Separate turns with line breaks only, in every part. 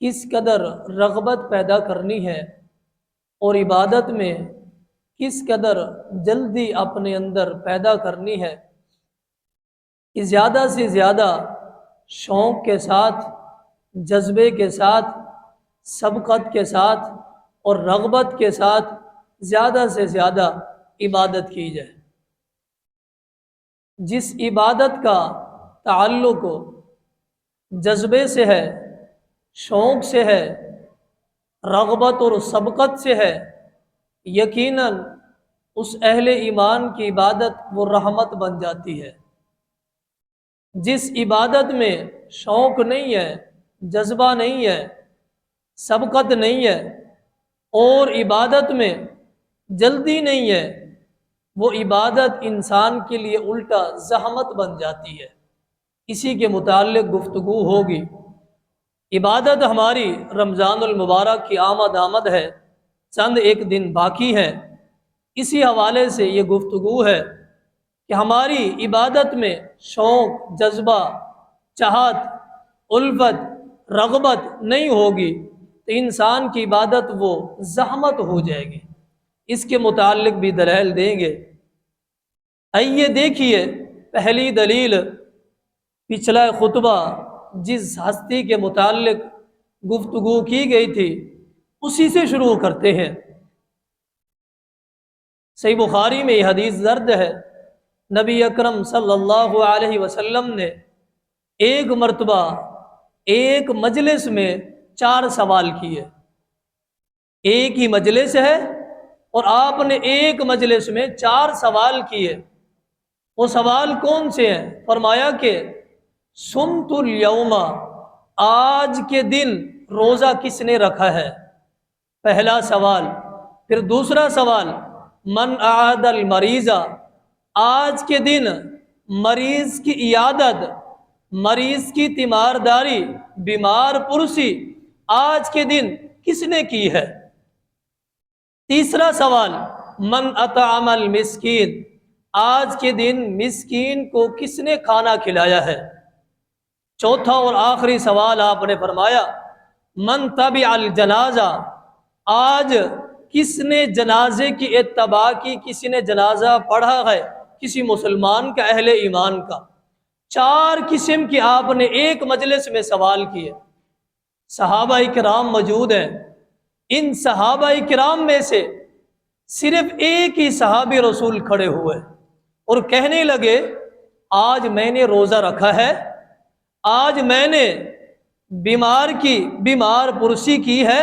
کس قدر رغبت پیدا کرنی ہے اور عبادت میں کس قدر جلدی اپنے اندر پیدا کرنی ہے کہ زیادہ سے زیادہ شوق کے ساتھ، جذبے کے ساتھ، سبقت کے ساتھ اور رغبت کے ساتھ زیادہ سے زیادہ عبادت کی جائے۔ جس عبادت کا تعلق جذبے سے ہے، شوق سے ہے، رغبت اور سبقت سے ہے، یقیناً اس اہل ایمان کی عبادت وہ رحمت بن جاتی ہے۔ جس عبادت میں شوق نہیں ہے، جذبہ نہیں ہے، سبقت نہیں ہے اور عبادت میں جلدی نہیں ہے، وہ عبادت انسان کے لیے الٹا زحمت بن جاتی ہے۔ اسی کے متعلق گفتگو ہوگی۔ عبادت ہماری رمضان المبارک کی آمد ہے، چند ایک دن باقی ہے۔ اسی حوالے سے یہ گفتگو ہے کہ ہماری عبادت میں شوق، جذبہ، چاہت، الفت، رغبت نہیں ہوگی تو انسان کی عبادت وہ زحمت ہو جائے گی۔ اس کے متعلق بھی دلائل دیں گے۔ آئیے دیکھیے، پہلی دلیل پچھلا خطبہ جس ہستی کے متعلق گفتگو کی گئی تھی اسی سے شروع کرتے ہیں۔ صحیح بخاری میں یہ حدیث درج ہے، نبی اکرم صلی اللہ علیہ وسلم نے ایک مرتبہ ایک مجلس میں 4 سوال کیے۔ ایک ہی مجلس ہے اور آپ نے ایک مجلس میں 4 سوال کیے۔ وہ سوال کون سے ہیں؟ فرمایا کہ سمت الیوم، آج کے دن روزہ کس نے رکھا ہے؟ پہلا سوال۔ پھر دوسرا سوال، من اعاد المریض، آج کے دن مریض کی عیادت، مریض کی تیمارداری، بیمار پرسی آج کے دن کس نے کی ہے؟ تیسرا سوال، من اطعم المسکین، آج کے دن مسکین کو کس نے کھانا کھلایا ہے؟ چوتھا اور آخری سوال آپ نے فرمایا، من تبع الجنازہ، آج کس نے جنازے کی اتباع کی، کسی نے جنازہ پڑھا ہے کسی مسلمان کا، اہل ایمان کا۔ 4 قسم کی آپ نے ایک مجلس میں سوال کیے۔ صحابہ کرام موجود ہیں، ان صحابہ کرام میں سے صرف ایک ہی صحابی رسول کھڑے ہوئے اور کہنے لگے، آج میں نے روزہ رکھا ہے، آج میں نے بیمار پرسی کی ہے،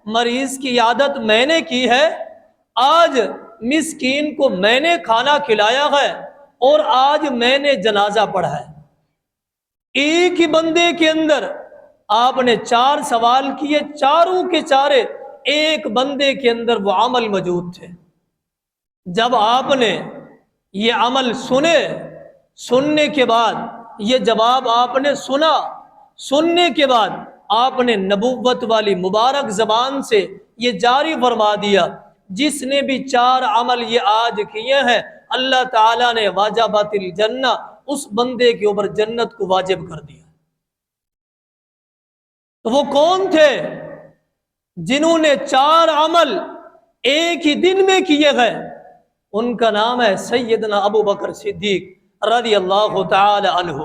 مریض کی عیادت میں نے کی ہے، آج مسکین کو میں نے کھانا کھلایا ہے اور آج میں نے جنازہ پڑھا ہے۔ ایک ہی بندے کے اندر آپ نے 4 سوال کیے، چاروں کے چارے ایک بندے کے اندر وہ عمل موجود تھے۔ جب آپ نے یہ عمل سننے کے بعد، یہ جواب آپ نے سننے کے بعد آپ نے نبوت والی مبارک زبان سے یہ جاری فرما دیا، جس نے بھی 4 عمل یہ آج کیے ہیں اللہ تعالیٰ نے واجبات الجنہ، اس بندے کے اوپر جنت کو واجب کر دیا۔ تو وہ کون تھے جنہوں نے 4 عمل ایک ہی دن میں کیے گئے؟ ان کا نام ہے سیدنا ابو بکر صدیق رضی اللہ تعالی عنہ۔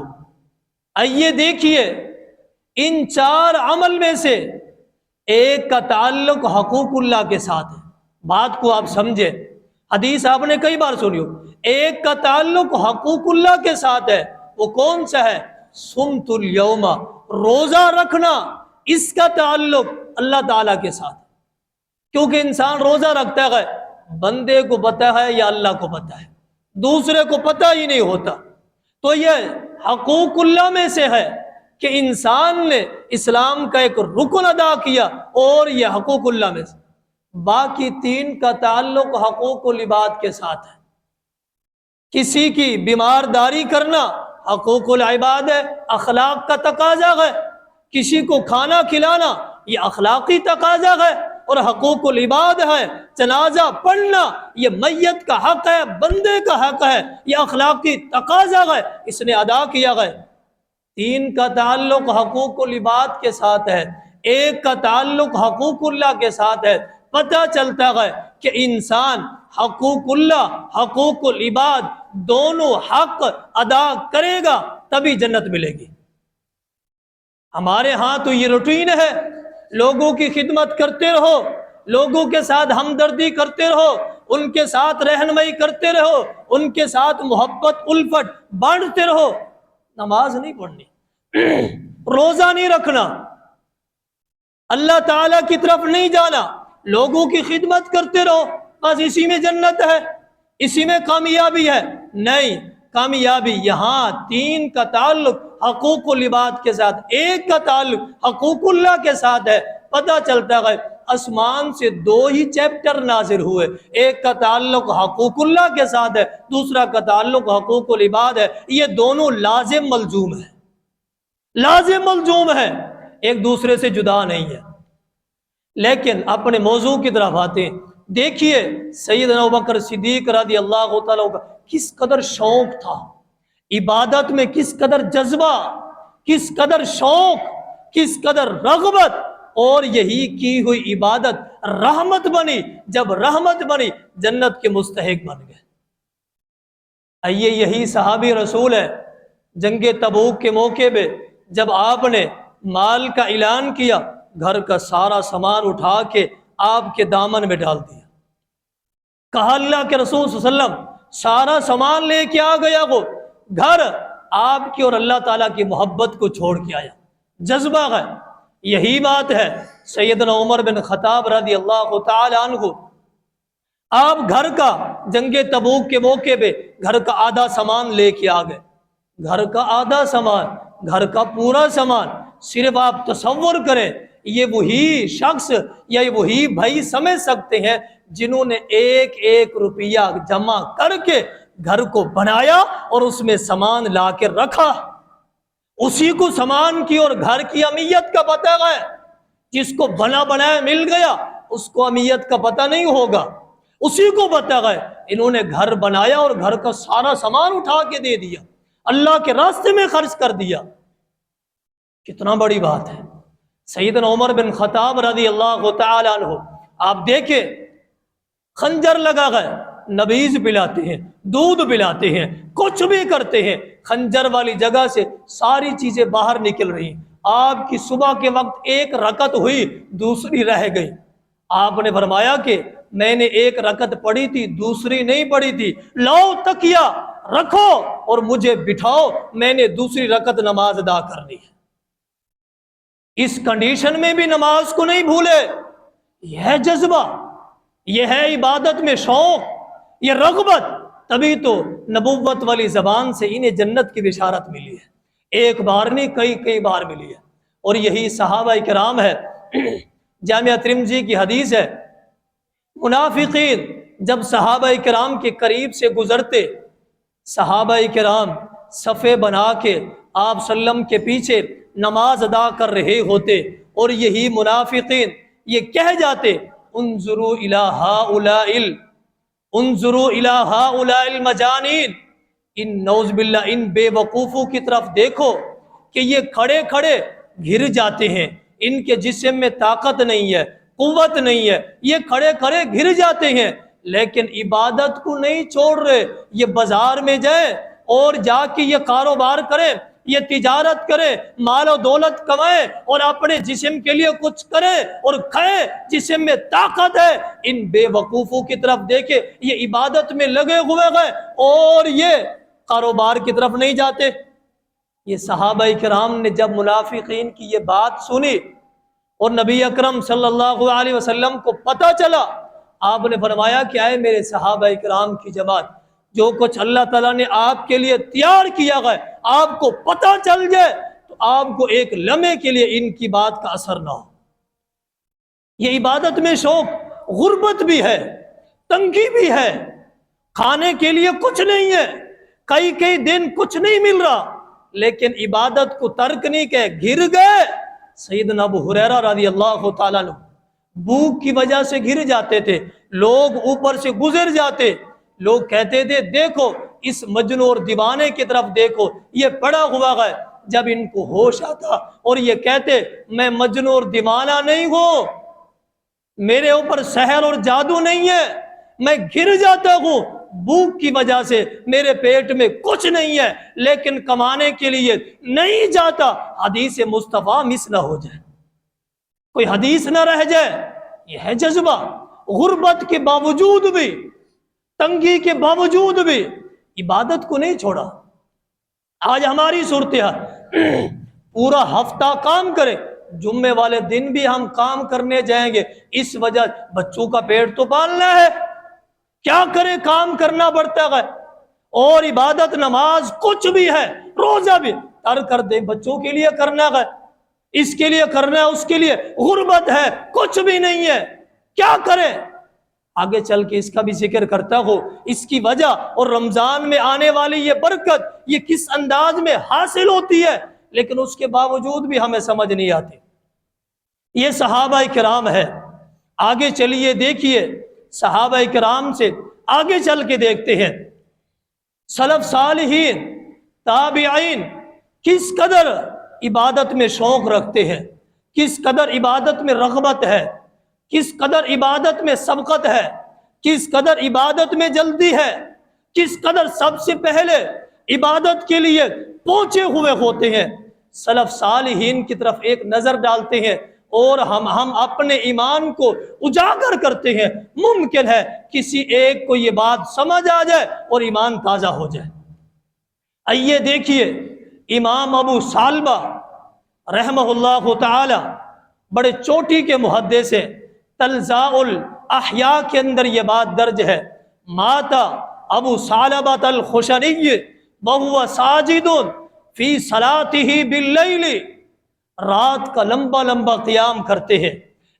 آئیے دیکھیے، ان 4 عمل میں سے ایک کا تعلق حقوق اللہ کے ساتھ ہے۔ بات کو آپ سمجھے، حدیث آپ نے کئی بار سنی ہو۔ ایک کا تعلق حقوق اللہ کے ساتھ ہے، وہ کون سا ہے؟ سمت الیوم، روزہ رکھنا، اس کا تعلق اللہ تعالیٰ کے ساتھ، کیونکہ انسان روزہ رکھتا ہے، بندے کو پتہ ہے یا اللہ کو پتہ ہے؟ دوسرے کو پتہ ہی نہیں ہوتا۔ تو یہ حقوق اللہ میں سے ہے کہ انسان نے اسلام کا ایک رکن ادا کیا، اور یہ حقوق اللہ میں سے۔ باقی 3 کا تعلق حقوق العباد کے ساتھ ہے۔ کسی کی بیمارداری کرنا حقوق العباد ہے، اخلاق کا تقاضا ہے۔ کسی کو کھانا کھلانا یہ اخلاقی تقاضا ہے اور حقوق العباد ہے۔ جنازہ پڑھنا یہ میت کا حق ہے، بندے کا حق ہے، یہ اخلاقی تقاضا ہے، اس نے ادا کیا ہے۔ 3 کا تعلق حقوق العباد کے ساتھ ہے، ایک کا تعلق حقوق اللہ کے ساتھ ہے، پتہ چلتا ہے کہ انسان حقوق اللہ حقوق العباد دونوں حق ادا کرے گا تبھی جنت ملے گی۔ ہمارے ہاں تو یہ روٹین ہے، لوگوں کی خدمت کرتے رہو، لوگوں کے ساتھ ہمدردی کرتے رہو، ان کے ساتھ رہنمائی کرتے رہو، ان کے ساتھ محبت الفت بانٹتے رہو، نماز نہیں پڑھنی، روزہ نہیں رکھنا، اللہ تعالیٰ کی طرف نہیں جانا، لوگوں کی خدمت کرتے رہو، بس اسی میں جنت ہے، اسی میں کامیابی ہے۔ نہیں، کامیابی یہاں تین کا تعلق حقوق العباد کے ساتھ، ایک کا تعلق حقوق اللہ کے ساتھ ہے۔ پتہ چلتا ہے آسمان سے دو ہی چیپٹر نازل ہوئے، ایک کا تعلق حقوق اللہ کے ساتھ ہے، دوسرا کا تعلق حقوق العباد ہے۔ یہ دونوں لازم ملزوم ہیں، لازم ملزوم ہے، ایک دوسرے سے جدا نہیں ہے۔ لیکن اپنے موضوع کی طرف آتے ہیں، دیکھیے سیدنا ابوبکر صدیق رضی اللہ تعالیٰ کا کس قدر شوق تھا عبادت میں، کس قدر جذبہ، کس قدر شوق، کس قدر رغبت، اور یہی کی ہوئی عبادت رحمت بنی، جب رحمت بنی جنت کے مستحق بن گئے۔ آئیے یہی صحابی رسول ہے، جنگ تبوک کے موقع پہ جب آپ نے مال کا اعلان کیا، گھر کا سارا سامان اٹھا کے آپ کے دامن میں ڈال دیا، کہا اللہ کے رسول صلی اللہ علیہ وسلم سارا سامان لے کے آ گیا، وہ گھر آپ کی اور اللہ تعالیٰ کی محبت کو چھوڑ کے آیا، جذبہ ہے۔ یہی بات ہے سیدنا عمر بن خطاب رضی اللہ تعالی عنہ، آپ گھر کا جنگ تبوک کے موقع پہ گھر کا آدھا سامان لے کے آ گئے، گھر کا آدھا سامان، گھر کا پورا سامان۔ صرف آپ تصور کریں، یہ وہی شخص یا یہ وہی بھائی سمجھ سکتے ہیں جنہوں نے ایک ایک روپیہ جمع کر کے گھر کو بنایا اور اس میں سامان لا کے رکھا۔ اسی کو سامان کی اور گھر کی اہمیت کا پتہ ہے، جس کو بنا بنایا مل گیا اس کو اہمیت کا پتہ نہیں ہوگا، اسی کو پتہ ہے۔ انہوں نے گھر بنایا اور گھر کا سارا سامان اٹھا کے دے دیا، اللہ کے راستے میں خرچ کر دیا۔ کتنا بڑی بات ہے۔ سیدنا عمر بن خطاب رضی اللہ تعالی عنہ، آپ دیکھیں خنجر لگا ہے، نبیذ پلاتے ہیں، دودھ پلاتے ہیں، کچھ بھی کرتے ہیں، خنجر والی جگہ سے ساری چیزیں باہر نکل رہی ہیں۔ آپ کی صبح کے وقت ایک رکعت ہوئی، دوسری رہ گئی۔ آپ نے فرمایا کہ میں نے ایک رکعت پڑھی تھی، دوسری نہیں پڑھی تھی، لاؤ تکیہ رکھو اور مجھے بٹھاؤ، میں نے دوسری رکعت نماز ادا کرنی ہے۔ اس کنڈیشن میں بھی نماز کو نہیں بھولے۔ یہ ہے جذبہ، یہ ہے عبادت میں شوق، یہ رغبت، تبھی تو نبوت والی زبان سے انہیں جنت کی بشارت ملی ہے، ایک بار نہیں کئی بار ملی ہے۔ اور یہی صحابہ کرام ہے، جامعہ ترمذی کی حدیث ہے، منافقین جب صحابہ کرام کے قریب سے گزرتے، صحابہ کرام صفے بنا کے آپ صلی اللہ علیہ وسلم کے پیچھے نماز ادا کر رہے ہوتے، اور یہی منافقین یہ کہہ جاتے انظروا الی ہؤلاء انظروا الی ہؤلاء المجانین، ان نعوذ باللہ ان بے وقوفوں کی طرف دیکھو کہ یہ کھڑے کھڑے گر جاتے ہیں، ان کے جسم میں طاقت نہیں ہے، قوت نہیں ہے، یہ کھڑے کھڑے گر جاتے ہیں، لیکن عبادت کو نہیں چھوڑ رہے۔ یہ بازار میں جائیں اور جا کے یہ کاروبار کریں، یہ تجارت کریں، مال و دولت کمائیں اور اپنے جسم کے لیے کچھ کریں اور کھائیں، جسم میں طاقت ہے۔ ان بے وقوفوں کی طرف دیکھیں، یہ عبادت میں لگے ہوئے ہیں اور یہ کاروبار کی طرف نہیں جاتے۔ یہ صحابہ کرام نے جب منافقین کی یہ بات سنی اور نبی اکرم صلی اللہ علیہ وسلم کو پتہ چلا، آپ نے فرمایا کہ اے میرے صحابہ کرام کی جماعت، جو کچھ اللہ تعالیٰ نے آپ کے لیے تیار کیا ہے آپ کو پتہ چل جائے تو آپ کو ایک لمحے کے لیے ان کی بات کا اثر نہ ہو۔ یہ عبادت میں شوق، غربت بھی ہے، تنگی بھی ہے، کھانے کے لیے کچھ نہیں ہے، کئی دن کچھ نہیں مل رہا، لیکن عبادت کو ترک نہیں کہ گر گئے۔ سیدنا ابو ہریرہ رضی اللہ تعالیٰ عنہ بھوک کی وجہ سے گر جاتے تھے، لوگ اوپر سے گزر جاتے، لوگ کہتے تھے دیکھو اس مجنون اور دیوانے کی طرف دیکھو، یہ پڑا ہوا ہے، جب ان کو ہوش آتا اور یہ کہتے میں مجنون اور دیوانہ نہیں ہوں، میرے اوپر سحر اور جادو نہیں ہے، میں گر جاتا ہوں بھوک کی وجہ سے، میرے پیٹ میں کچھ نہیں ہے لیکن کمانے کے لیے نہیں جاتا، حدیث مصطفیٰ مس نہ ہو جائے، کوئی حدیث نہ رہ جائے۔ یہ ہے جذبہ، غربت کے باوجود بھی، تنگی کے باوجود بھی عبادت کو نہیں چھوڑا۔ آج ہماری صورتحال پورا ہفتہ کام کرے، جمعے والے دن بھی ہم کام کرنے جائیں گے، اس وجہ بچوں کا پیٹ تو پالنا ہے، کیا کرے کام کرنا پڑتا ہے، اور عبادت نماز کچھ بھی ہے، روزہ بھی ترک کر دیں، بچوں کے لیے کرنا ہے، اس کے لیے کرنا ہے، اس کے لیے غربت ہے، کچھ بھی نہیں ہے، کیا کرے؟ آگے چل کے اس کا بھی ذکر کرتا ہو، اس کی وجہ اور رمضان میں آنے والی یہ برکت یہ کس انداز میں حاصل ہوتی ہے، لیکن اس کے باوجود بھی ہمیں سمجھ نہیں آتی۔ یہ صحابہ کرام ہے، آگے چلیے دیکھیے صحابہ کرام سے آگے چل کے دیکھتے ہیں سلف صالحین تابعین کس قدر عبادت میں شوق رکھتے ہیں، کس قدر عبادت میں رغبت ہے، کس قدر عبادت میں سبقت ہے، کس قدر عبادت میں جلدی ہے، کس قدر سب سے پہلے عبادت کے لیے پہنچے ہوئے ہوتے ہیں۔ سلف صالحین کی طرف ایک نظر ڈالتے ہیں اور ہم اپنے ایمان کو اجاگر کرتے ہیں، ممکن ہے کسی ایک کو یہ بات سمجھ آ جائے اور ایمان تازہ ہو جائے۔ آئیے دیکھیے امام ابو ثعلبہ رحمہ اللہ تعالی بڑے چوٹی کے محدث ہیں، تلزاء الاحیاء کے اندر یہ بات درج ہے، ماتا ابو ثعلبہ الخشنی وہو ساجد فی صلاتہ باللیل، رات کا لمبا لمبا قیام کرتے ہیں،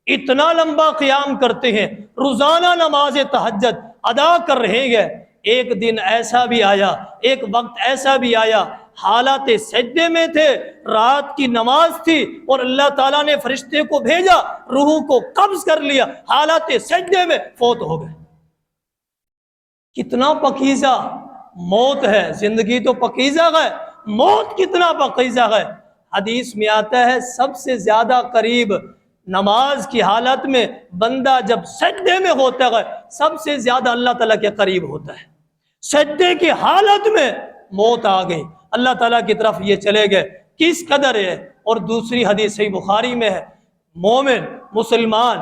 اتنا لمبا قیام کرتے ہیں، روزانہ نماز تہجد ادا کر رہے ہیں۔ ایک دن ایسا بھی آیا، ایک وقت ایسا بھی آیا، حالات سجدے میں تھے، رات کی نماز تھی اور اللہ تعالیٰ نے فرشتے کو بھیجا، روح کو قبض کر لیا، حالات سجدے میں فوت ہو گئے۔ کتنا پکیزہ موت ہے، زندگی تو پکیزہ ہے، موت کتنا پکیزہ ہے۔ حدیث میں آتا ہے سب سے زیادہ قریب نماز کی حالت میں بندہ جب سجدے میں ہوتا ہے سب سے زیادہ اللہ تعالیٰ کے قریب ہوتا ہے، سجدے کی حالت میں موت آ گئی، اللہ تعالیٰ کی طرف یہ چلے گئے، کس قدر ہے۔ اور دوسری حدیث صحیح بخاری میں ہے، مومن مسلمان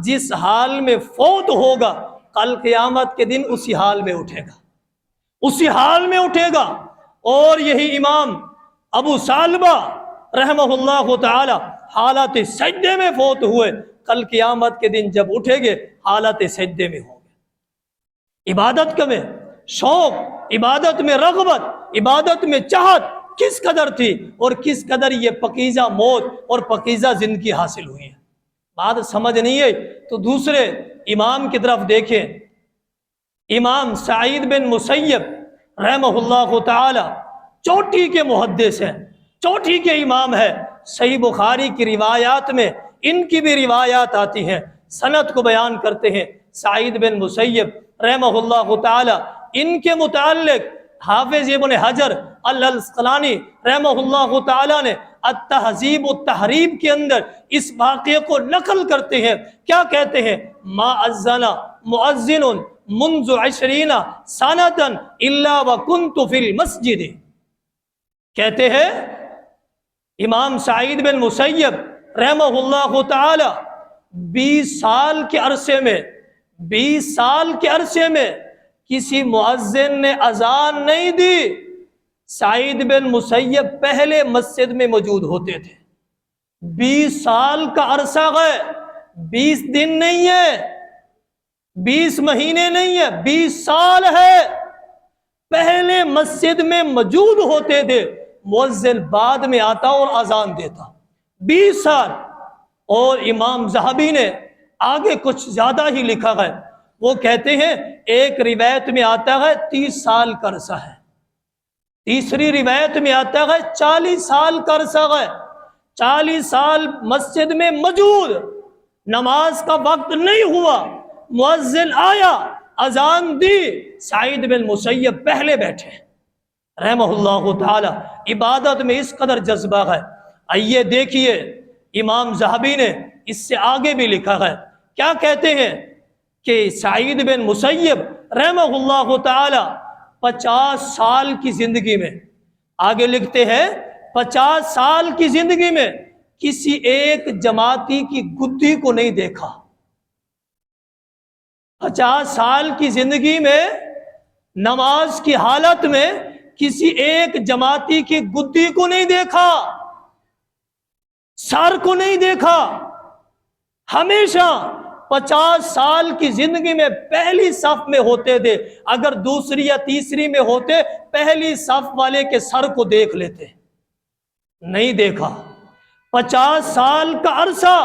جس حال میں فوت ہوگا کل قیامت کے دن اسی حال میں اٹھے گا، اسی حال میں اٹھے گا۔ اور یہی امام ابو ثعلبہ رحمہ اللہ تعالی حالات سجدے میں فوت ہوئے، کل قیامت کے دن جب اٹھے گے حالات سجدے میں ہوں گے۔ عبادت کا میں شوق، عبادت میں رغبت، عبادت میں چاہت کس قدر تھی اور کس قدر یہ پکیزہ موت اور پکیزہ زندگی حاصل ہوئی ہے۔ بات سمجھ نہیں ہے تو دوسرے امام کی طرف دیکھیں، امام سعید بن مسیب رحمہ اللہ تعالی چوٹی کے محدث ہیں، چوٹی کے امام ہے، صحیح بخاری کی روایات میں ان کی بھی روایات آتی ہیں، سند کو بیان کرتے ہیں۔ سعید بن مسیب رحمہ اللہ تعالی ان کے متعلق حافظ ابن حجر العسقلانی رحمہ اللہ تعالی نے التہذیب التحریب کے اندر اس واقعے کو نقل کرتے ہیں، کیا کہتے ہیں؟ ما اذن مؤذن منذ 20 سنة الا وكنت في المسجد، کہتے ہیں امام سعید بن مسیب رحمہ اللہ تعالی 20 سال کے عرصے میں کسی مؤذن نے اذان نہیں دی، سعید بن مسیب پہلے مسجد میں موجود ہوتے تھے۔ 20 سال کا عرصہ ہے، 20 دن نہیں ہے، 20 مہینے نہیں ہے، 20 سال ہے، پہلے مسجد میں موجود ہوتے تھے، مؤذن بعد میں آتا اور اذان دیتا۔ 20 سال۔ اور امام ذہبی نے آگے کچھ زیادہ ہی لکھا ہے، وہ کہتے ہیں ایک روایت میں آتا ہے 30 سال کا عرصہ ہے، تیسری روایت میں آتا ہے 40 سال کا عرصہ ہے، 40 سال مسجد میں موجود، نماز کا وقت نہیں ہوا، مؤذن آیا، اذان دی، سعید بن مسیب پہلے بیٹھے، رحمہ اللہ تعالی عبادت میں اس قدر جذبہ ہے۔ آئیے دیکھیے امام ذہبی نے اس سے آگے بھی لکھا ہے، کیا کہتے ہیں کہ سعید بن مسیب رحمہ اللہ تعالی 50 سال کی زندگی میں، آگے لکھتے ہیں 50 سال کی زندگی میں کسی ایک جماعتی کی گدی کو نہیں دیکھا۔ 50 سال کی زندگی میں نماز کی حالت میں کسی ایک جماعتی کی گدی کو نہیں دیکھا، سر کو نہیں دیکھا۔ ہمیشہ 50 سال کی زندگی میں پہلی صف میں ہوتے تھے، اگر دوسری یا تیسری میں ہوتے پہلی صف والے کے سر کو دیکھ لیتے، نہیں دیکھا۔ 50 سال کا عرصہ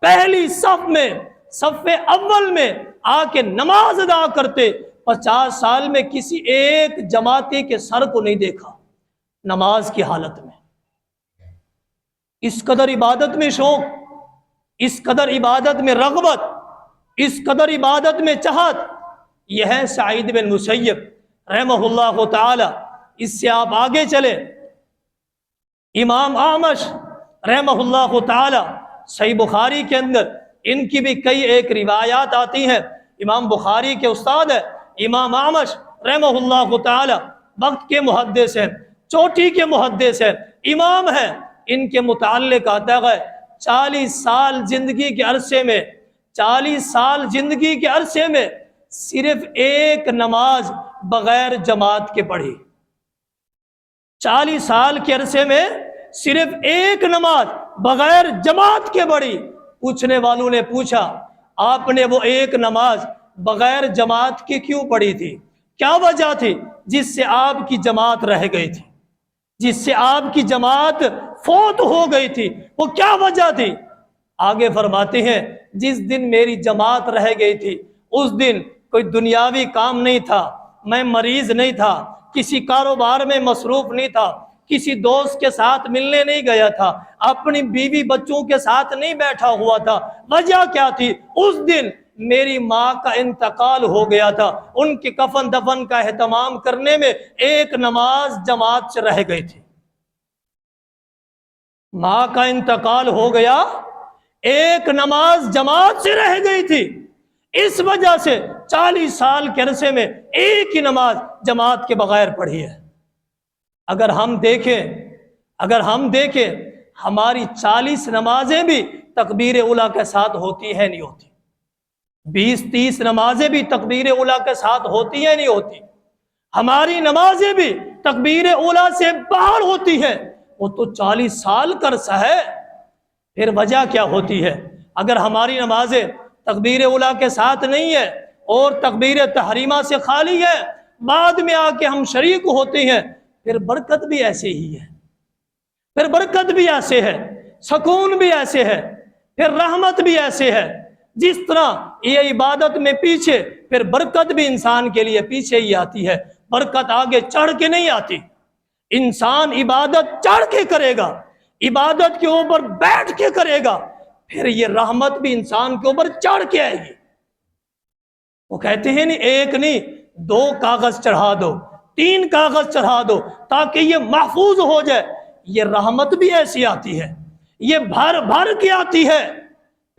پہلی صف میں، صف اول میں آ کے نماز ادا کرتے، 50 سال میں کسی ایک جماعتی کے سر کو نہیں دیکھا نماز کی حالت میں۔ اس قدر عبادت میں شوق، اس قدر عبادت میں رغبت، اس قدر عبادت میں چاہت، یہ ہے سعید بن مسیب رحمہ اللہ تعالی۔ اس سے آپ آگے چلیں، امام اعمش رحمہ اللہ تعالی، صحیح بخاری کے اندر ان کی بھی کئی ایک روایات آتی ہیں۔ امام بخاری کے استاد ہے امام اعمش رحمہ اللہ تعالی، وقت کے محدث ہیں، چوٹی کے محدث ہیں، امام ہیں۔ ان کے متعلق آتا ہے 40 سال زندگی کے عرصے میں، 40 سال زندگی کے عرصے میں صرف ایک نماز بغیر جماعت کے پڑھی۔ 40 سال کے عرصے میں صرف ایک نماز بغیر جماعت کے پڑھی۔ پوچھنے والوں نے پوچھا آپ نے وہ ایک نماز بغیر جماعت کی کیوں پڑھی تھی؟ کیا وجہ تھی جس سے آپ کی جماعت رہ گئی تھی، جس سے آپ کی جماعت فوت ہو گئی تھی؟ وہ کیا وجہ تھی؟ آگے فرماتے ہیں جس دن میری جماعت رہ گئی تھی اس دن کوئی دنیاوی کام نہیں تھا، میں مریض نہیں تھا، کسی کاروبار میں مصروف نہیں تھا، کسی دوست کے ساتھ ملنے نہیں گیا تھا، اپنی بیوی بچوں کے ساتھ نہیں بیٹھا ہوا تھا۔ وجہ کیا تھی؟ اس دن میری ماں کا انتقال ہو گیا تھا، ان کی کفن دفن کا اہتمام کرنے میں ایک نماز جماعت سے رہ گئی تھی۔ ماں کا انتقال ہو گیا، ایک نماز جماعت سے رہ گئی تھی، اس وجہ سے 40 سال کے عرصے میں ایک ہی نماز جماعت کے بغیر پڑھی ہے۔ اگر ہم دیکھیں ہماری 40 نمازیں بھی تکبیر اولیٰ کے ساتھ ہوتی ہے نہیں ہوتی؟ 20-30 نمازیں بھی تکبیر اولیٰ کے ساتھ ہوتی ہے نہیں ہوتی؟ ہماری نمازیں بھی تکبیر اولیٰ سے باہر ہوتی ہیں، وہ تو 40 سال کا عرصہ ہے۔ پھر وجہ کیا ہوتی ہے؟ اگر ہماری نمازیں تکبیر اولیٰ کے ساتھ نہیں ہے اور تکبیر تحریمہ سے خالی ہے، بعد میں آ کے ہم شریک ہوتے ہیں، پھر برکت بھی ایسے ہی ہے، پھر برکت بھی ایسے ہے، سکون بھی ایسے ہے، پھر رحمت بھی ایسے ہے۔ جس طرح یہ عبادت میں پیچھے، پھر برکت بھی انسان کے لیے پیچھے ہی آتی ہے، برکت آگے چڑھ کے نہیں آتی۔ انسان عبادت چڑھ کے کرے گا، عبادت کے اوپر بیٹھ کے کرے گا، پھر یہ رحمت بھی انسان کے اوپر چڑھ کے آئے گی۔ وہ کہتے ہیں نہیں ایک نہیں 2 کاغذ چڑھا دو، 3 کاغذ چڑھا دو تاکہ یہ محفوظ ہو جائے۔ یہ رحمت بھی ایسی آتی ہے، یہ بھر بھر کے آتی ہے،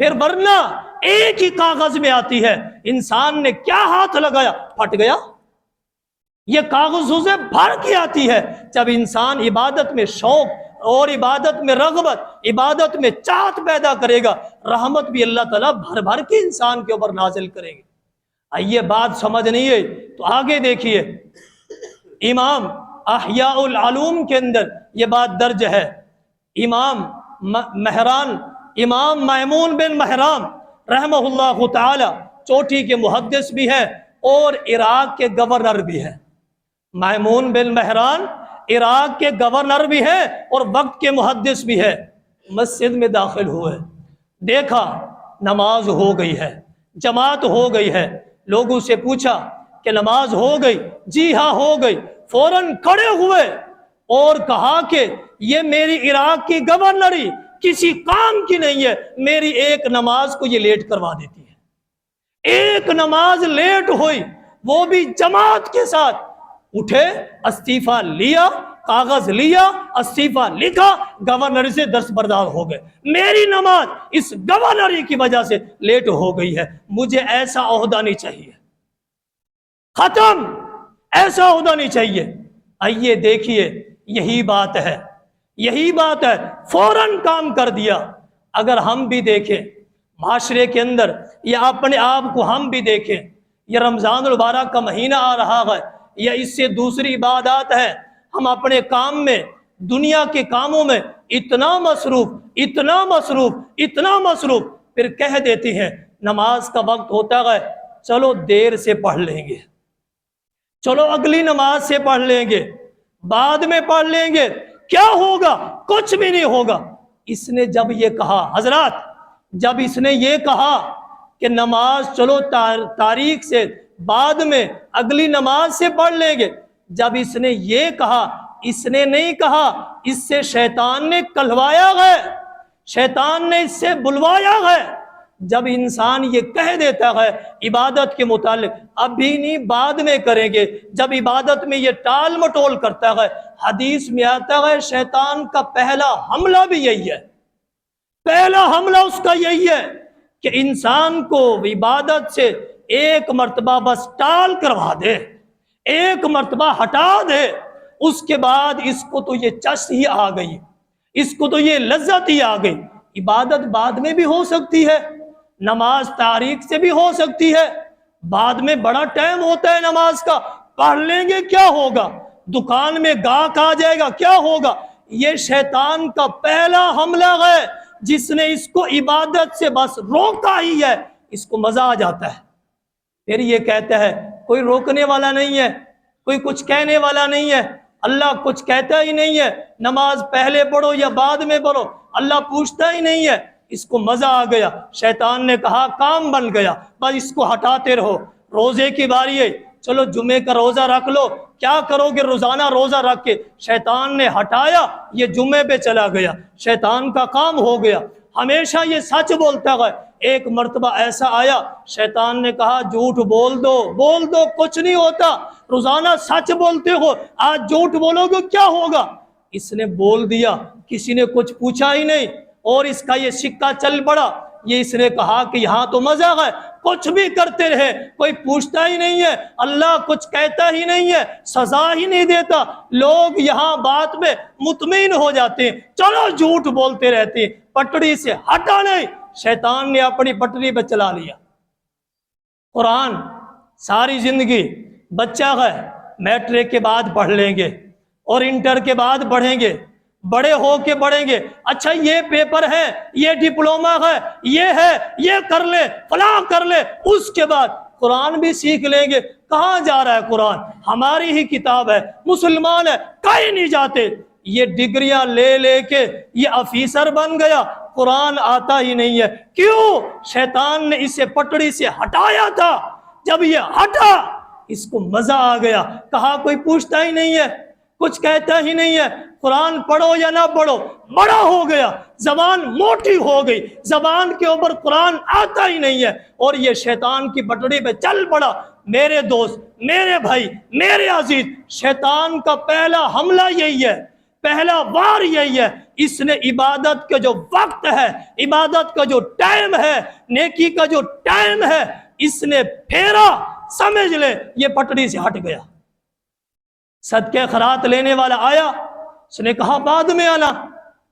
پھر ورنہ ایک ہی کاغذ میں آتی ہے، انسان نے کیا ہاتھ لگایا پھٹ گیا۔ یہ کاغذوں سے بھر کے آتی ہے۔ جب انسان عبادت میں شوق اور عبادت میں رغبت، عبادت میں چاہت پیدا کرے گا، رحمت بھی اللہ تعالیٰ بھر بھر کے انسان کے اوپر نازل کریں گے۔ یہ بات سمجھ نہیں ہے تو آگے دیکھیے، امام احیاء العلوم کے اندر یہ بات درج ہے۔ امام مائمون بن مہران رحمہ اللہ تعالی چوٹی کے محدث بھی ہیں اور عراق کے گورنر بھی ہیں۔ مائمون بن مہران عراق کے گورنر بھی ہیں اور وقت کے محدث بھی ہے۔ مسجد میں داخل ہوئے، دیکھا نماز ہو گئی ہے، جماعت ہو گئی ہے، لوگوں سے پوچھا کہ نماز ہو گئی؟ جی ہاں ہو گئی۔ فوراً کھڑے ہوئے اور کہا کہ یہ میری عراق کی گورنری کسی کام کی نہیں ہے، میری ایک نماز کو یہ لیٹ کروا دیتی ہے۔ ایک نماز لیٹ ہوئی، وہ بھی جماعت کے ساتھ، اٹھے، استعفیٰ لیا، کاغذ لیا، استعفیٰ لکھا، گورنر سے دستبردار ہو گئے۔ میری نماز اس گورنری کی وجہ سے لیٹ ہو گئی ہے، مجھے ایسا عہدہ نہیں چاہیے، ختم، ایسا عہدہ نہیں چاہیے۔ آئیے دیکھیے، یہی بات ہے، یہی بات ہے، فوراً کام کر دیا۔ اگر ہم بھی دیکھیں معاشرے کے اندر، یا اپنے آپ کو ہم بھی دیکھیں، یہ رمضان المبارک کا مہینہ آ رہا ہے، یا اس سے دوسری عبادات ہے، ہم اپنے کام میں، دنیا کے کاموں میں اتنا مصروف، اتنا مصروف، اتنا مصروف، پھر کہہ دیتے ہیں نماز کا وقت ہوتا ہے، چلو دیر سے پڑھ لیں گے، چلو اگلی نماز سے پڑھ لیں گے، بعد میں پڑھ لیں گے، کیا ہوگا؟ کچھ بھی نہیں ہوگا۔ اس نے جب یہ کہا، حضرات، جب اس نے یہ کہا کہ نماز چلو تاریخ سے بعد میں اگلی نماز سے پڑھ لیں گے، جب اس نے یہ کہا، اس نے نہیں کہا، اس سے شیطان نے کہلوایا ہے، شیطان نے اس سے بلوایا ہے۔ جب انسان یہ کہہ دیتا ہے عبادت کے متعلق ابھی نہیں بعد میں کریں گے، جب عبادت میں یہ ٹال مٹول کرتا ہے، حدیث میں آتا ہے شیطان کا پہلا حملہ بھی یہی ہے، پہلا حملہ اس کا یہی ہے کہ انسان کو عبادت سے ایک مرتبہ بس ٹال کروا دے، ایک مرتبہ ہٹا دے، اس کے بعد اس کو تو یہ چس ہی آ گئی، اس کو تو یہ لذت ہی آ گئی۔ عبادت بعد میں بھی ہو سکتی ہے، نماز تاریخ سے بھی ہو سکتی ہے، بعد میں بڑا ٹائم ہوتا ہے نماز کا، پڑھ لیں گے کیا ہوگا، دکان میں گاہک آ جائے گا کیا ہوگا۔ یہ شیطان کا پہلا حملہ ہے، جس نے اس کو عبادت سے بس روکا ہی ہے، اس کو مزہ آ جاتا ہے، پھر یہ کہتا ہے کوئی روکنے والا نہیں ہے، کوئی کچھ کہنے والا نہیں ہے، اللہ کچھ کہتا ہی نہیں ہے، نماز پہلے پڑھو یا بعد میں پڑھو اللہ پوچھتا ہی نہیں ہے۔ اس کو مزہ آ گیا، شیطان نے کہا کام بن گیا، بس اس کو ہٹاتے رہو۔ روزے کی باری ہے، چلو جمعے کا روزہ رکھ لو، کیا کرو گے روزانہ روزہ رکھ کے؟ شیطان نے ہٹایا، یہ جمعے پہ چلا گیا، شیطان کا کام ہو گیا، ہمیشہ یہ سچ بولتا ہے۔ ایک مرتبہ ایسا آیا، شیطان نے کہا جھوٹ بول دو، بول دو، کچھ نہیں ہوتا، روزانہ سچ بولتے ہو، آج جھوٹ بولو گے کیا ہوگا؟ اس نے بول دیا، کسی نے کچھ پوچھا ہی نہیں، اور اس کا یہ سکہ چل پڑا۔ یہ اس نے کہا کہ یہاں تو مزہ ہے، کچھ بھی کرتے رہے، کوئی پوچھتا ہی نہیں ہے، اللہ کچھ کہتا ہی نہیں ہے، سزا ہی نہیں دیتا، لوگ یہاں بات میں مطمئن ہو جاتے ہیں، چلو جھوٹ بولتے رہتے ہیں، پٹڑی سے ہٹا نہیں۔ شیطان نے اپنی پٹڑی پہ چلا لیا۔ قرآن ساری زندگی بچہ ہے، میٹرک کے بعد پڑھ لیں گے اور انٹر کے بعد پڑھیں گے، بڑے ہو کے پڑھیں گے، اچھا یہ پیپر ہے، یہ ڈپلومہ ہے، یہ کر لے، فلاں کر لے، اس کے بعد قرآن بھی سیکھ لیں گے۔ کہاں جا رہا ہے قرآن؟ ہماری ہی کتاب ہے، مسلمان ہے، کہیں نہیں جاتے۔ یہ ڈگریاں لے لے کے یہ آفیسر بن گیا، قرآن آتا ہی نہیں ہے۔ کیوں؟ شیطان نے اسے پٹڑی سے ہٹایا تھا، جب یہ ہٹا اس کو مزہ آ گیا، کہا کوئی پوچھتا ہی نہیں ہے، کچھ کہتا ہی نہیں ہے، قرآن پڑھو یا نہ پڑھو، بڑا ہو گیا، زبان موٹی ہو گئی، زبان کے اوپر قرآن آتا ہی نہیں ہے، اور یہ شیطان کی پٹڑی پہ چل پڑا۔ میرے دوست، میرے بھائی، میرے عزیز، شیطان کا پہلا حملہ یہی ہے، پہلا وار یہی ہے۔ اس نے عبادت کا جو وقت ہے، عبادت کا جو ٹائم ہے، نیکی کا جو ٹائم ہے، اس نے پھیرا، سمجھ لے یہ پٹڑی سے ہٹ گیا۔ صدقے خیرات لینے والا آیا، اس نے کہا بعد میں آنا،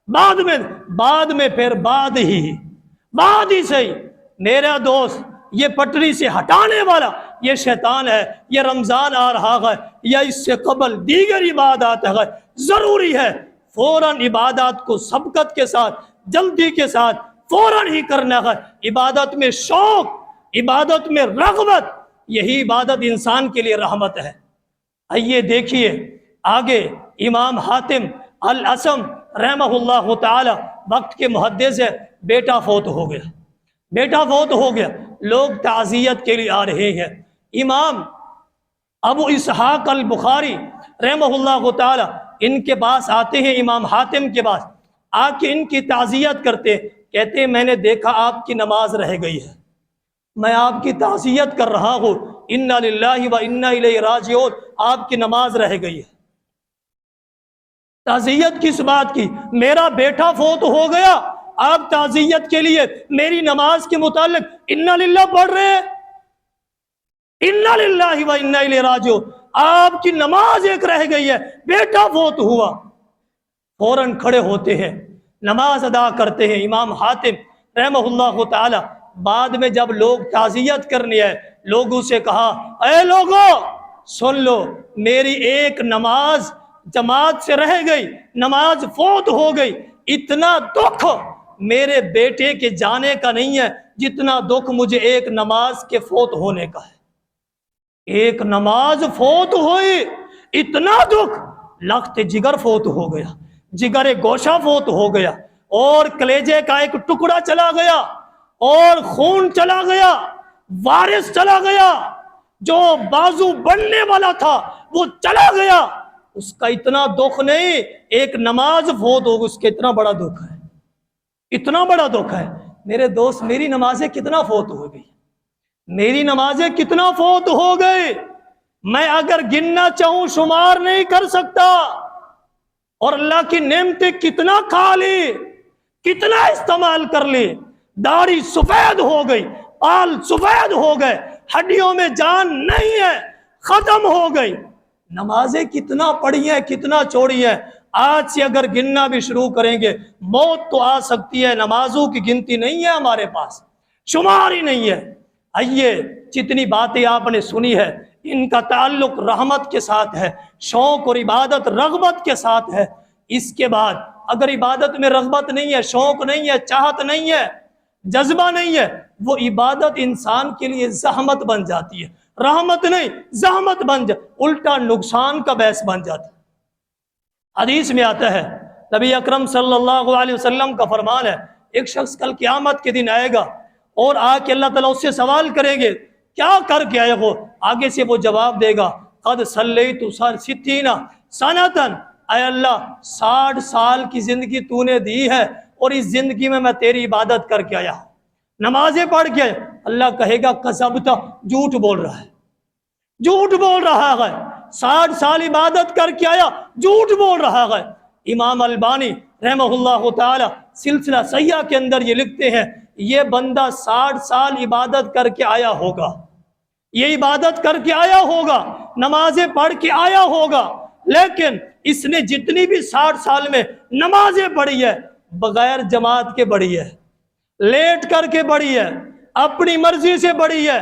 بعد میں پھر بعد ہی صحیح۔ میرا دوست، یہ پٹڑی سے ہٹانے والا یہ شیطان ہے۔ یہ رمضان آ رہا ہے یا اس سے قبل دیگر عبادات ہے، ضروری ہے فوراً عبادات کو سبقت کے ساتھ، جلدی کے ساتھ فوراً ہی کرنا ہے۔ عبادت میں شوق، عبادت میں رغبت، یہی عبادت انسان کے لیے رحمت ہے۔ آئیے دیکھیے آگے، امام حاتم الاسم رحمہ اللہ تعالی، وقت کے محدث ہے، بیٹا فوت ہو گیا، لوگ تعزیت کے لیے آ رہے ہیں۔ امام ابو اسحاق البخاری رحمہ اللہ تعالی ان کے پاس آتے ہیں، امام حاتم کے پاس آ کے ان کی تعزیت کرتے، کہتے ہیں میں نے دیکھا آپ کی نماز رہ گئی ہے، میں آپ کی تعزیت کر رہا ہوں، انا للہ و انا الیہ راجعون، آپ کی نماز رہ گئی ہے۔ تعزیت کس بات کی؟ میرا بیٹا فوت ہو گیا، آپ تعزیت کے لیے میری نماز کے متعلق انا للہ پڑھ رہے ہیں، انا للہ و انا الیہ راجعون، آپ کی نماز ایک رہ گئی ہے، بیٹا فوت ہوا، فوراً کھڑے ہوتے ہیں، نماز ادا کرتے ہیں۔ امام حاتم رحمہ اللہ تعالی بعد میں جب لوگ تعزیت کرنے آئے، لوگوں سے کہا، اے لوگوں سن لو، میری ایک نماز جماعت سے رہ گئی، نماز فوت ہو گئی، اتنا دکھ میرے بیٹے کے جانے کا نہیں ہے جتنا دکھ مجھے ایک نماز کے فوت ہونے کا ہے۔ ایک نماز فوت ہوئی، اتنا دکھ، لخت جگر فوت ہو گیا، جگر گوشہ فوت ہو گیا، اور کلیجے کا ایک ٹکڑا چلا گیا، اور خون چلا گیا، وارث چلا گیا، جو بازو بننے والا تھا وہ چلا گیا۔ اس کا اتنا دکھ نہیں، ایک نماز فوت ہو گئی، اس کا اتنا بڑا دکھ ہے، اتنا بڑا دکھ ہے۔ میرے دوست، میری نمازیں کتنا فوت ہو گئی، میری نمازیں کتنا فوت ہو گئے، میں اگر گننا چاہوں شمار نہیں کر سکتا۔ اور اللہ کی نعمتیں کتنا کھا لی، کتنا استعمال کر لی، داڑھی سفید ہو گئی، بال سفید ہو گئے، ہڈیوں میں جان نہیں ہے، ختم ہو گئی۔ نمازیں کتنا پڑھی ہیں، کتنا چھوڑی ہیں، آج سے اگر گننا بھی شروع کریں گے موت تو آ سکتی ہے، نمازوں کی گنتی نہیں ہے ہمارے پاس، شمار ہی نہیں ہے۔ آئیے، جتنی باتیں آپ نے سنی ہے ان کا تعلق رحمت کے ساتھ ہے، شوق اور عبادت رغبت کے ساتھ ہے۔ اس کے بعد اگر عبادت میں رغبت نہیں ہے، شوق نہیں ہے، چاہت نہیں ہے، جذبہ نہیں ہے، وہ عبادت انسان کے لیے زحمت بن جاتی ہے، رحمت نہیں زحمت بن جاتی، الٹا نقصان کا باعث بن جاتا ہے۔ حدیث میں آتا ہے، نبی اکرم صلی اللہ علیہ وسلم کا فرمان ہے، ایک شخص کل قیامت کے دن آئے گا اور آ کے اللہ تعالیٰ اس سے سوال کریں گے، کیا کر کے آئے ہو؟ آگے سے وہ جواب دے گا، قد صلیت 60 سنتن، اے اللہ 60 سال کی زندگی تو نے دی ہے، اور اس زندگی میں تیری عبادت کر کے آیا ہوں، نمازیں پڑھ کے آیا۔ اللہ کہے گا کذبت، جھوٹ بول رہا ہے، جھوٹ بول رہا ہے، 60 سال عبادت کر کے آیا، جھوٹ بول رہا ہے۔ امام البانی رحمہ اللہ تعالی سلسلہ صحیحہ کے اندر یہ لکھتے ہیں، یہ بندہ 60 سال عبادت کر کے آیا ہوگا، یہ عبادت کر کے آیا ہوگا، نمازیں پڑھ کے آیا ہوگا، لیکن اس نے جتنی بھی 60 سال میں نمازیں پڑھی ہے بغیر جماعت کے پڑھی ہے، لیٹ کر کے پڑھی ہے، اپنی مرضی سے پڑھی ہے،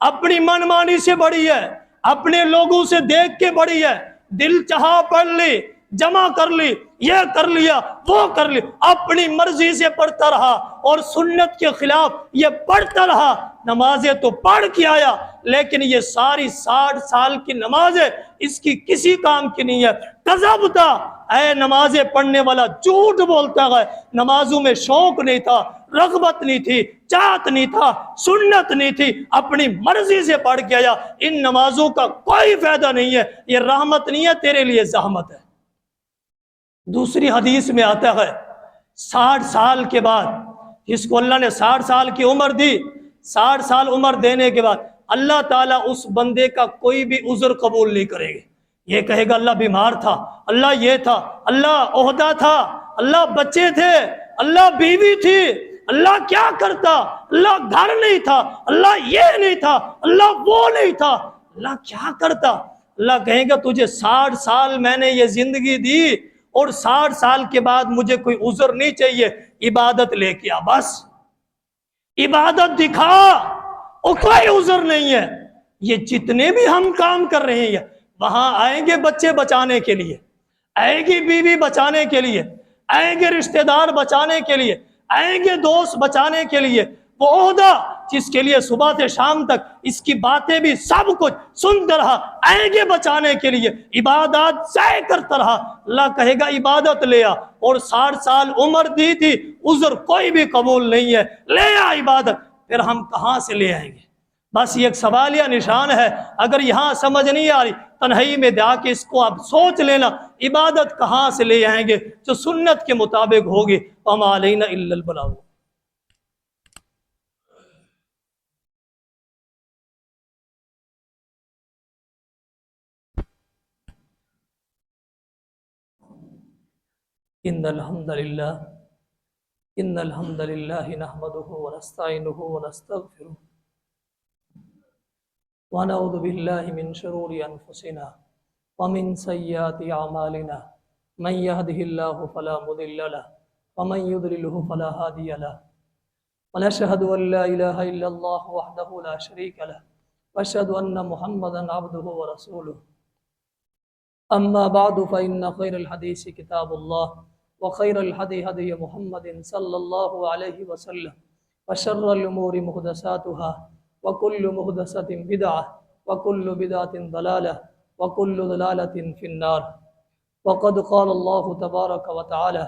اپنی من مانی سے پڑھی ہے، اپنے لوگوں سے دیکھ کے پڑھی ہے، دل چاہا پڑھ لی، جمع کر لی، یہ کر لیا وہ کر لی، اپنی مرضی سے پڑھتا رہا اور سنت کے خلاف یہ پڑھتا رہا، نمازیں تو پڑھ کے آیا لیکن یہ ساری 60 سال کی نمازیں اس کی کسی کام کی نہیں ہے۔ کذبتا، اے نمازیں پڑھنے والا جھوٹ بولتا ہے، نمازوں میں شوق نہیں تھا، رغبت نہیں تھی، چاہت نہیں تھا، سنت نہیں تھی، اپنی مرضی سے پڑھ کے آیا، ان نمازوں کا کوئی فائدہ نہیں ہے، یہ رحمت نہیں ہے، تیرے لیے زحمت ہے۔ دوسری حدیث میں آتا ہے 60 سال کے بعد جس کو اللہ نے 60 سال کی عمر دی، 60 سال عمر دینے کے بعد اللہ تعالیٰ اس بندے کا کوئی بھی عذر قبول نہیں کرے گے۔ یہ کہے گا اللہ بیمار تھا، اللہ یہ تھا، اللہ عہدہ تھا، اللہ بچے تھے، اللہ بیوی تھی، اللہ کیا کرتا، اللہ گھر نہیں تھا، اللہ یہ نہیں تھا، اللہ وہ نہیں تھا، اللہ کیا کرتا۔ اللہ کہے گا تجھے 60 سال میں نے یہ زندگی دی اور 60 سال کے بعد مجھے کوئی عذر نہیں چاہیے، عبادت لے کے آ، بس عبادت دکھا، اور کوئی عذر نہیں ہے۔ یہ جتنے بھی ہم کام کر رہے ہیں، وہاں آئیں گے بچے بچانے کے لیے، آئے گی بیوی بچانے کے لیے، آئیں گے رشتہ دار بچانے کے لیے، آئیں گے دوست بچانے کے لیے، وہ عہدہ جس کے لیے صبح سے شام تک اس کی باتیں بھی سب کچھ سنتا رہا، آئیں گے بچانے کے لیے، عبادات ضائع کرتا رہا۔ اللہ کہے گا عبادت لے آ، اور 60 سال عمر دی تھی، عذر کوئی بھی قبول نہیں ہے، لے آ عبادت۔ پھر ہم کہاں سے لے آئیں گے؟ بس یہ ایک سوالیہ نشان ہے، اگر یہاں سمجھ نہیں آ رہی تنہائی میں جا کے اس کو آپ سوچ لینا، عبادت کہاں سے لے آئیں گے جو سنت کے مطابق ہوگی۔ وَمَا عَلَيْنَا إِلَّا الْبَلَاغُ۔ إن الحمد لله نحمده ونستعينه ونستغفره ونعوذ بالله من شرور أنفسنا ومن سيئات أعمالنا من يهده الله فلا مضل له ومن يضلله فلا هادي له ونشهد أن لا إله إلا الله وحده لا شريك له وأشهد أن محمدا عبده ورسوله أما بعد فإن خير الحديث كتاب الله وخير الهدي هدي محمد صلى الله عليه وسلم وشر الأمور محدثاتها وكل محدثة بدعة وكل بدعة ضلالة وكل ضلالة في النار وقد قال الله تبارك وتعالى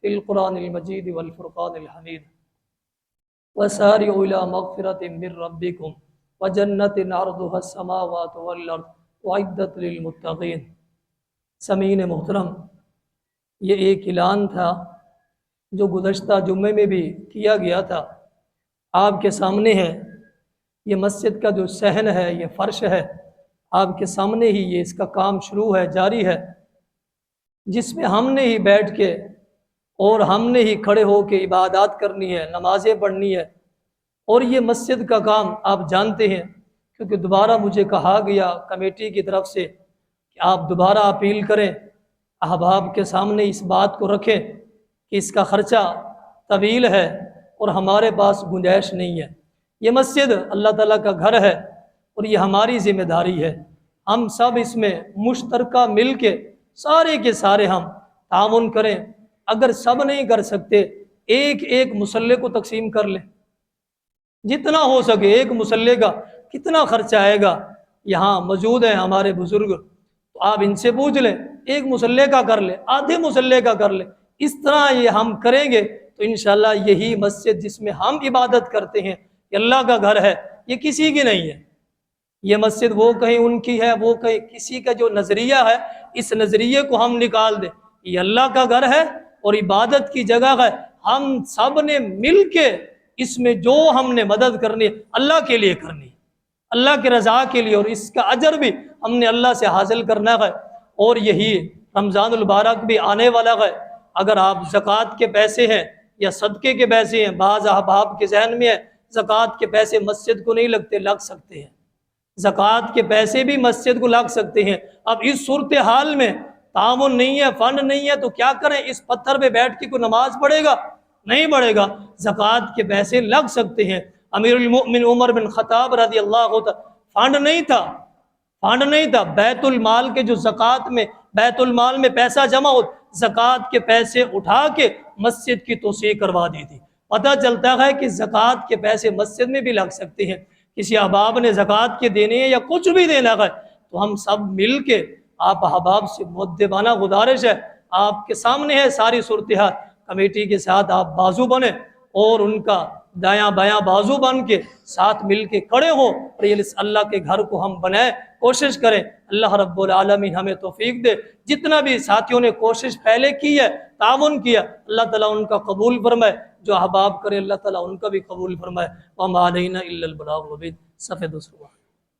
في القرآن المجيد والفرقان الحميد وسارعوا إلى مغفرة من ربكم وجنة عرضها السماوات والأرض أعدت للمتقين. سامعین محترم، یہ ایک اعلان تھا جو گزشتہ جمعے میں بھی کیا گیا تھا، آپ کے سامنے ہے. یہ مسجد کا جو صحن ہے، یہ فرش ہے، آپ کے سامنے ہی یہ اس کا کام شروع ہے، جاری ہے، جس میں ہم نے ہی بیٹھ کے اور ہم نے ہی کھڑے ہو کے عبادات کرنی ہے، نمازیں پڑھنی ہے. اور یہ مسجد کا کام آپ جانتے ہیں، کیونکہ دوبارہ مجھے کہا گیا کمیٹی کی طرف سے کہ آپ دوبارہ اپیل کریں، احباب کے سامنے اس بات کو رکھیں کہ اس کا خرچہ طویل ہے اور ہمارے پاس گنجائش نہیں ہے. یہ مسجد اللہ تعالیٰ کا گھر ہے اور یہ ہماری ذمہ داری ہے. ہم سب اس میں مشترکہ مل کے سارے کے سارے ہم تعاون کریں. اگر سب نہیں کر سکتے، ایک ایک مصلے کو تقسیم کر لیں، جتنا ہو سکے. ایک مصلے کا کتنا خرچہ آئے گا؟ یہاں موجود ہیں ہمارے بزرگ، تو آپ ان سے پوچھ لیں. ایک مصلے کا کر لیں، آدھے مصلے کا کر لیں. اس طرح یہ ہم کریں گے تو انشاءاللہ یہی مسجد جس میں ہم عبادت کرتے ہیں، یہ اللہ کا گھر ہے، یہ کسی کی نہیں ہے. یہ مسجد وہ کہیں ان کی ہے، وہ کہیں کسی کا جو نظریہ ہے، اس نظریے کو ہم نکال دیں. یہ اللہ کا گھر ہے اور عبادت کی جگہ ہے. ہم سب نے مل کے اس میں جو ہم نے مدد کرنی ہے اللہ کے لیے کرنی ہے، اللہ کے رضا کے لیے، اور اس کا اجر بھی ہم نے اللہ سے حاصل کرنا ہے. اور یہی رمضان المبارک بھی آنے والا ہے. اگر آپ زکوٰۃ کے پیسے ہیں یا صدقے کے پیسے ہیں، بعض احباب کے ذہن میں ہے زکوٰۃ کے پیسے مسجد کو نہیں لگتے، لگ سکتے ہیں. زکوٰۃ کے پیسے بھی مسجد کو لگ سکتے ہیں. اب اس صورتحال میں تعاون نہیں ہے، فنڈ نہیں ہے، تو کیا کریں؟ اس پتھر پہ بیٹھ کے کوئی نماز پڑھے گا؟ نہیں پڑھے گا. زکوٰۃ کے پیسے لگ سکتے ہیں. امیر المؤمن عمر بن خطاب رضی اللہ عنہ، فنڈ نہیں تھا. بیت المال کے جو زکوٰۃ میں بیت المال میں پیسہ جمع ہو، زکوٰۃ کے پیسے اٹھا کے مسجد کی توسیع کروا دی تھی. پتہ چلتا ہے کہ زکوٰۃ کے پیسے مسجد میں بھی لگ سکتے ہیں. کسی احباب نے زکوٰۃ کے دینے ہیں یا کچھ بھی دینا ہے تو ہم سب مل کے، آپ احباب سے مؤدبانہ گزارش ہے، آپ کے سامنے ہے ساری صورتحال. کمیٹی کے ساتھ آپ بازو بنے اور ان کا دایاں بایاں بازو بن کے ساتھ مل کے کھڑے ہوں اور یہ اللہ کے گھر کو ہم بنائیں. کوشش کریں، اللہ رب العالمین ہمیں توفیق دے. جتنا بھی ساتھیوں نے کوشش پہلے کی ہے، تعاون کیا، اللہ تعالیٰ ان کا قبول فرمائے. جو احباب کرے اللہ تعالیٰ ان کا بھی قبول فرمائے. وما علینا الا البلاغ المبین. صفحہ 200.